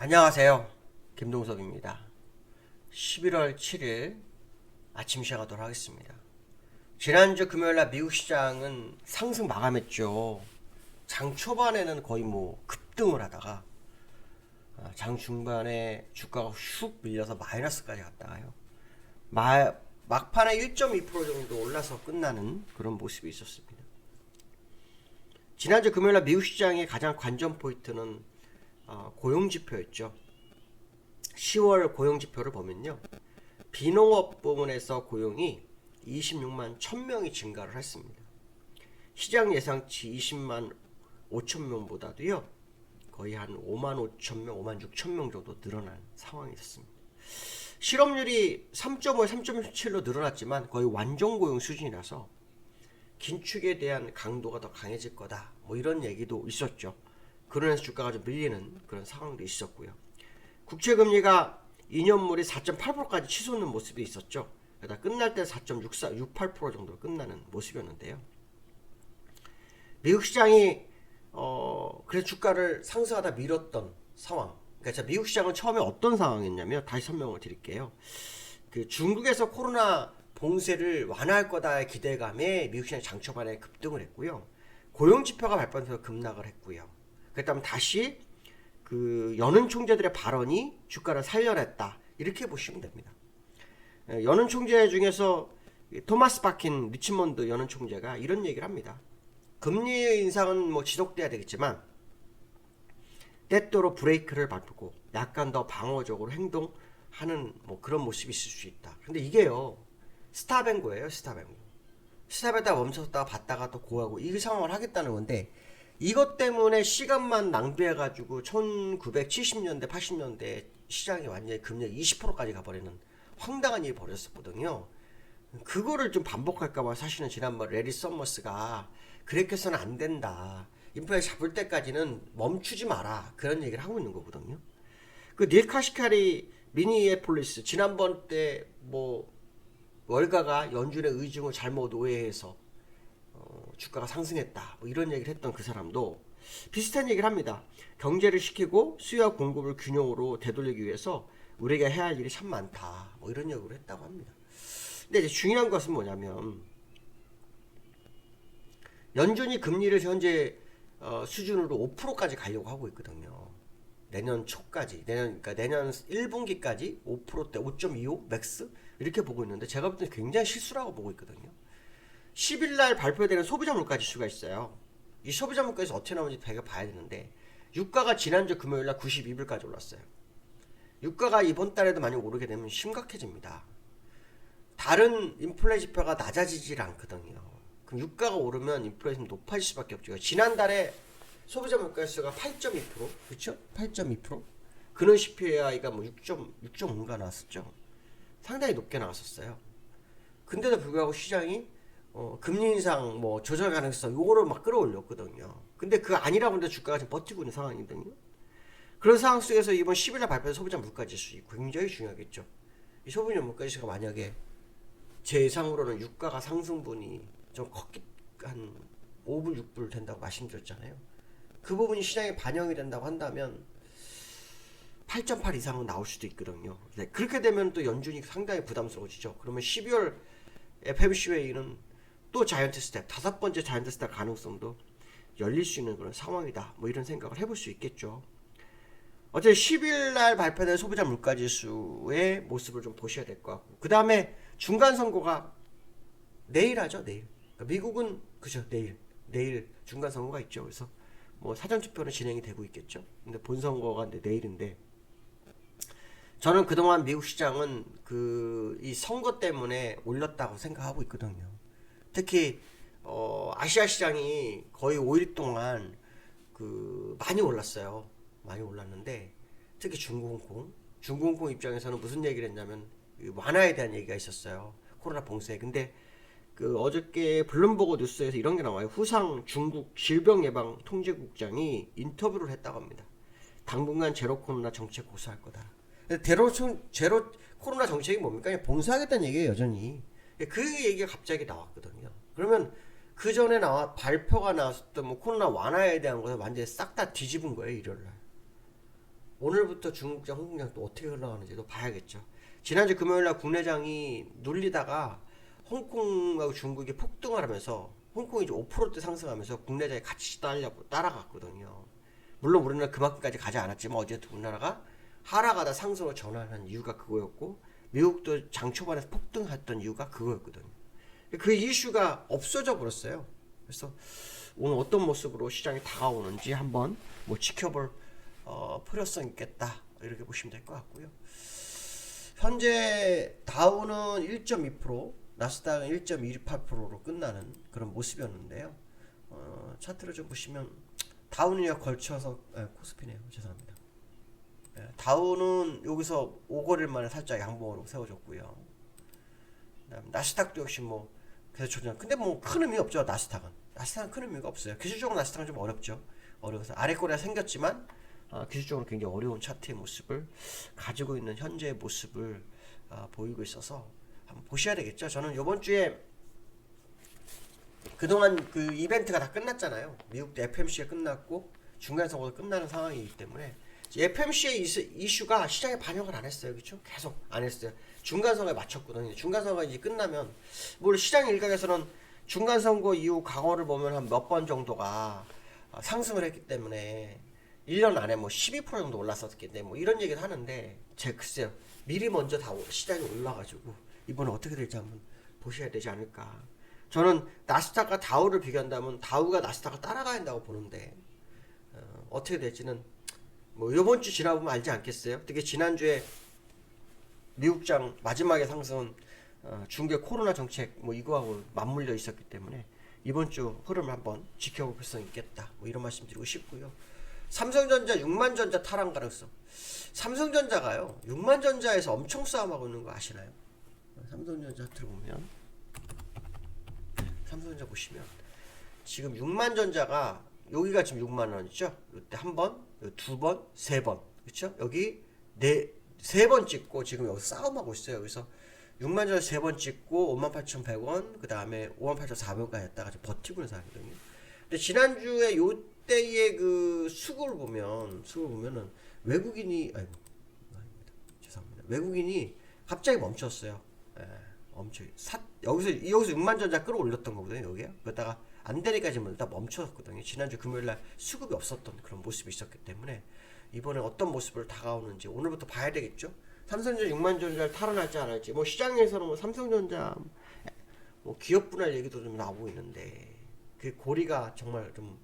안녕하세요. 김동석입니다. 11월 7일 아침 시작하도록 하겠습니다. 지난주 금요일날 미국 시장은 상승 마감했죠. 장 초반에는 거의 급등을 하다가 장 중반에 주가가 슉 밀려서 마이너스까지 갔다가요. 막판에 1.2% 정도 올라서 끝나는 그런 모습이 있었습니다. 지난주 금요일날 미국 시장의 가장 관전 포인트는 고용지표였죠. 10월 고용지표를 보면요. 비농업 부문에서 고용이 26만 1000명이 증가를 했습니다. 시장 예상치 20만 5천 명보다도요. 거의 한 5만 5천 명, 5만 6천 명 정도 늘어난 상황이 있었습니다. 실업률이 3.5에 3.7로 늘어났지만 거의 완전 고용 수준이라서 긴축에 대한 강도가 더 강해질 거다. 이런 얘기도 있었죠. 그러면서 주가가 좀 밀리는 그런 상황도 있었고요. 국채금리가 2년물이 4.8%까지 치솟는 모습이 있었죠. 그러다 끝날 때 4.68% 정도로 끝나는 모습이었는데요. 미국 시장이 그래서 주가를 상승하다 밀었던 상황. 그러니까 미국 시장은 처음에 어떤 상황이었냐면 다시 설명을 드릴게요. 그 중국에서 코로나 봉쇄를 완화할 거다의 기대감에 미국 시장이 장 초반에 급등을 했고요. 고용 지표가 발표돼서 급락을 했고요. 그다음 다시 그 연은 총재들의 발언이 주가를 살려냈다. 이렇게 보시면 됩니다. 연은 총재 중에서 토마스 바킨 리치몬드 연은 총재가 이런 얘기를 합니다. 금리 인상은 지속돼야 되겠지만 때때로 브레이크를 밟고 약간 더 방어적으로 행동하는 그런 모습이 있을 수 있다. 근데 이게요. 스탑앤고예요. 스탑앤고. 스탑에다 멈췄다가 봤다가 또 고하고 이 상황을 하겠다는 건데 이것 때문에 시간만 낭비해가지고 1970년대, 80년대 시장이 완전히 금리 20%까지 가버리는 황당한 일이 벌어졌었거든요. 그거를 좀 반복할까봐 사실은 지난번 레리 서머스가 그렇게 해서는 안 된다. 인플레 잡을 때까지는 멈추지 마라. 그런 얘기를 하고 있는 거거든요. 그 닐 카시카리 미니애폴리스 지난번 때 월가가 연준의 의중을 잘못 오해해서 주가가 상승했다. 이런 얘기를 했던 그 사람도 비슷한 얘기를 합니다. 경제를 시키고 수요와 공급을 균형으로 되돌리기 위해서 우리가 해야 할 일이 참 많다. 이런 얘기를 했다고 합니다. 근데 이제 중요한 것은 뭐냐면 연준이 금리를 현재 수준으로 5%까지 가려고 하고 있거든요. 내년 초까지, 그러니까 내년 1분기까지 5%대, 5.25 맥스 이렇게 보고 있는데 제가 볼 때는 굉장히 실수라고 보고 있거든요. 10일 날 발표되는 소비자 물가 지수가 있어요. 이 소비자 물가에서 어떻게 나오는지 배가 봐야 되는데 유가가 지난주 금요일 날 92불까지 올랐어요. 유가가 이번 달에도 많이 오르게 되면 심각해집니다. 다른 인플레 지표가 낮아지질 않거든요. 그럼 유가가 오르면 인플레이션이 높아질 수밖에 없죠. 지난달에 소비자 물가 지수가 8.2%, 그렇죠? 8.2%. 근원 CPI가 6.5인가 나왔었죠. 상당히 높게 나왔었어요. 근데도 불구하고 시장이 금리 인상 조절 가능성 요거를 막 끌어올렸거든요. 근데 그거 아니라고 하는데 주가가 지금 버티고 있는 상황이거든요. 그런 상황 속에서 이번 10일날 발표된 소비자 물가지수 굉장히 중요하겠죠. 이 소비자 물가지수가 만약에 제 예상으로는 유가가 상승분이 좀 컸기 한 5불 6불 된다고 말씀드렸잖아요. 그 부분이 시장에 반영이 된다고 한다면 8.8 이상은 나올 수도 있거든요. 네, 그렇게 되면 또 연준이 상당히 부담스러워지죠. 그러면 12월 FOMC 회의는 또 자이언트 스텝, 5번째 자이언트 스텝 가능성도 열릴 수 있는 그런 상황이다. 이런 생각을 해볼 수 있겠죠. 어쨌든 10일 날 발표된 소비자 물가지수의 모습을 좀 보셔야 될 것 같고, 그 다음에 중간 선거가 내일 하죠. 내일. 그러니까 미국은 그죠. 내일 중간 선거가 있죠. 그래서 사전 투표는 진행이 되고 있겠죠. 근데 본 선거가 내일인데. 저는 그동안 미국 시장은 이 선거 때문에 올렸다고 생각하고 있거든요. 특히 아시아 시장이 거의 5일 동안 많이 올랐어요. 많이 올랐는데 특히 중국 홍콩 입장에서는 무슨 얘기를 했냐면 완화에 대한 얘기가 있었어요. 코로나 봉쇄. 근데 어저께 블룸버그 뉴스에서 이런 게 나와요. 후상 중국 질병예방통제국장이 인터뷰를 했다고 합니다. 당분간 제로 코로나 정책 고수할 거다. 제로 코로나 정책이 뭡니까? 그냥 봉쇄하겠다는 얘기예요, 여전히. 그 얘기가 갑자기 나왔거든요. 그러면 그 전에 발표가 나왔었던 코로나 완화에 대한 것을 완전히 싹 다 뒤집은 거예요, 일요일날. 오늘부터 중국장, 홍콩장 또 어떻게 흘러가는지도 봐야겠죠. 지난주 금요일날 국내장이 눌리다가 홍콩하고 중국이 폭등을 하면서 홍콩이 이제 5%대 상승하면서 국내장이 같이 따라갔거든요. 물론 우리나라 그만큼까지 가지 않았지만 어쨌든 우리나라가 하락하다 상승으로 전환한 이유가 그거였고, 미국도 장 초반에 폭등했던 이유가 그거였거든요. 그 이슈가 없어져 버렸어요. 그래서 오늘 어떤 모습으로 시장이 다가오는지 한번 뭐 지켜볼 필요성 있겠다, 이렇게 보시면 될 것 같고요. 현재 다우는 1.2%, 나스닥은 1.28%로 끝나는 그런 모습이었는데요. 차트를 좀 보시면 다우는 걸쳐서 코스피네요. 죄송합니다. 다우는 여기서 5거래일 만에 살짝 양봉으로 세워졌고요. 나스닥도 역시 뭐 계속 조정. 근데 뭐 큰 의미 없죠. 나스닥은 큰 의미가 없어요. 기술적으로 나스닥은 좀 어렵죠. 어려워서 아래 거래가 생겼지만 기술적으로 굉장히 어려운 차트의 모습을 가지고 있는 현재의 모습을 보이고 있어서 한번 보셔야 되겠죠. 저는 이번 주에 그동안 그 이벤트가 다 끝났잖아요. 미국도 FMC가 끝났고 중간 선거도 끝나는 상황이기 때문에 FMC의 이슈가 시장에 반영을 안 했어요. 그렇죠? 계속 안 했어요. 중간 선거에 맞췄거든요. 중간 선거가 이제 끝나면 뭐 시장 일각에서는 중간 선거 이후 강호를 보면 한 몇 번 정도가 상승을 했기 때문에 1년 안에 뭐 12% 정도 올랐었기 때문에 뭐 이런 얘기를 하는데, 제 글쎄요, 미리 먼저 다 시장이 올라가지고 이번에 어떻게 될지 한번 보셔야 되지 않을까. 저는 나스닥과 다우를 비교한다면 다우가 나스닥을 따라가야 한다고 보는데 어떻게 될지는 뭐 이번 주 지나보면 알지 않겠어요. 특히 지난주에 미국장 마지막에 상승은 중국의 코로나 정책 뭐 이거하고 맞물려 있었기 때문에 이번 주 흐름을 한번 지켜볼 필요성이 있겠다, 뭐 이런 말씀 드리고 싶고요. 삼성전자 6만전자 탈환 가능성. 삼성전자가요 6만전자에서 엄청 싸움하고 있는 거 아시나요? 삼성전자 들어보면, 삼성전자 보시면 지금 6만전자가 여기가 지금 6만원이죠. 이때 한 번, 두 번, 세 번, 그렇죠? 여기 세 번 찍고 지금 여기서 싸움하고 있어요. 그래서 6만전자 세 번 찍고 58,100원, 그 다음에 58,400원까지 했다가 좀 버티고 있는 상황이거든요. 근데 지난주에 요때의 그 수급을 보면은 외국인이 죄송합니다. 외국인이 갑자기 멈췄어요. 여기서 6만전자 끌어올렸던 거거든요. 여기요. 그러다가 안 되니까 지금 일단 멈춰졌거든요. 지난주 금요일날 수급이 없었던 그런 모습이 있었기 때문에 이번에 어떤 모습을 다가오는지 오늘부터 봐야 되겠죠. 삼성전자 6만전자를 탈환할지 안 할지, 뭐 시장에서는 뭐 삼성전자 뭐 기업 분할 얘기도 좀 나오고 있는데 그 고리가 정말 좀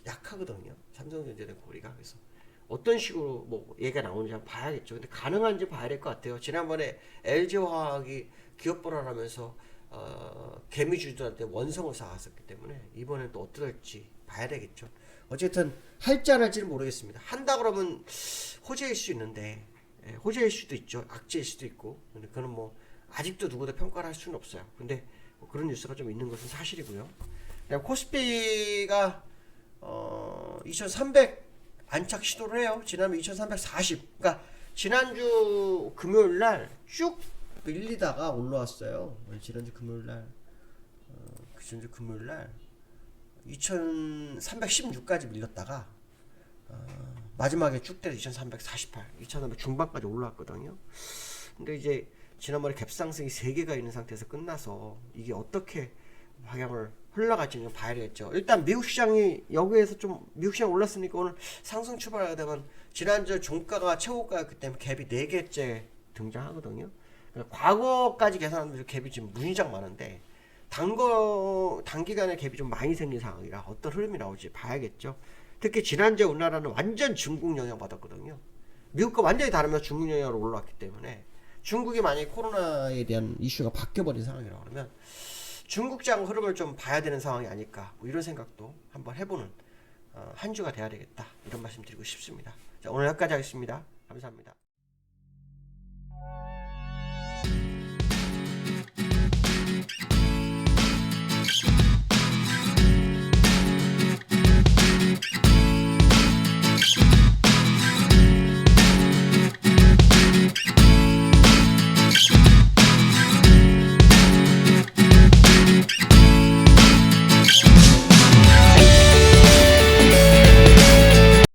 약하거든요. 삼성전자의 고리가. 그래서 어떤 식으로 뭐 얘기가 나오는지 한번 봐야겠죠. 근데 가능한지 봐야 될 것 같아요. 지난번에 LG화학이 기업 분할하면서 개미주들한테 원성을 쌓았었기 때문에 이번엔 또 어떨지 봐야 되겠죠. 어쨌든 할지 안 할지는 모르겠습니다. 한다 그러면 호재일 수 있는데, 호재일 수도 있죠. 악재일 수도 있고. 근데 그거는 뭐 아직도 누구도 평가를 할 수는 없어요. 근데 뭐 그런 뉴스가 좀 있는 것은 사실이고요. 그냥 코스피가 2300 안착 시도를 해요. 지난번 2340. 그러니까 지난주 금요일 날 쭉 밀리다가 올라왔어요. 지난주 금요일 날 2316까지 밀렸다가 마지막에 쭉 때려 2348, 2300 중반까지 올라왔거든요. 근데 이제 지난번에 갭상승이 3개가 있는 상태에서 끝나서 이게 어떻게 방향을 흘러갈지 좀 봐야겠죠. 일단 미국 시장이 여기에서 좀 미국 시장 올랐으니까 오늘 상승 출발하게 되면 지난주 종가가 최고가였기 때문에 갭이 4개째 등장하거든요. 그러니까 과거까지 계산하면 갭이 지금 무지장 많은데 단기간에 갭이 좀 많이 생긴 상황이라 어떤 흐름이 나올지 봐야겠죠. 특히 지난주에 우리나라는 완전 중국 영향 받았거든요. 미국과 완전히 다르면서 중국 영향으로 올라왔기 때문에 중국이 만약에 코로나에 대한 이슈가 바뀌어버린 상황이라고 그러면 중국장 흐름을 좀 봐야 되는 상황이 아닐까, 뭐 이런 생각도 한번 해보는 한 주가 돼야 되겠다, 이런 말씀 드리고 싶습니다. 자, 오늘 여기까지 하겠습니다. 감사합니다.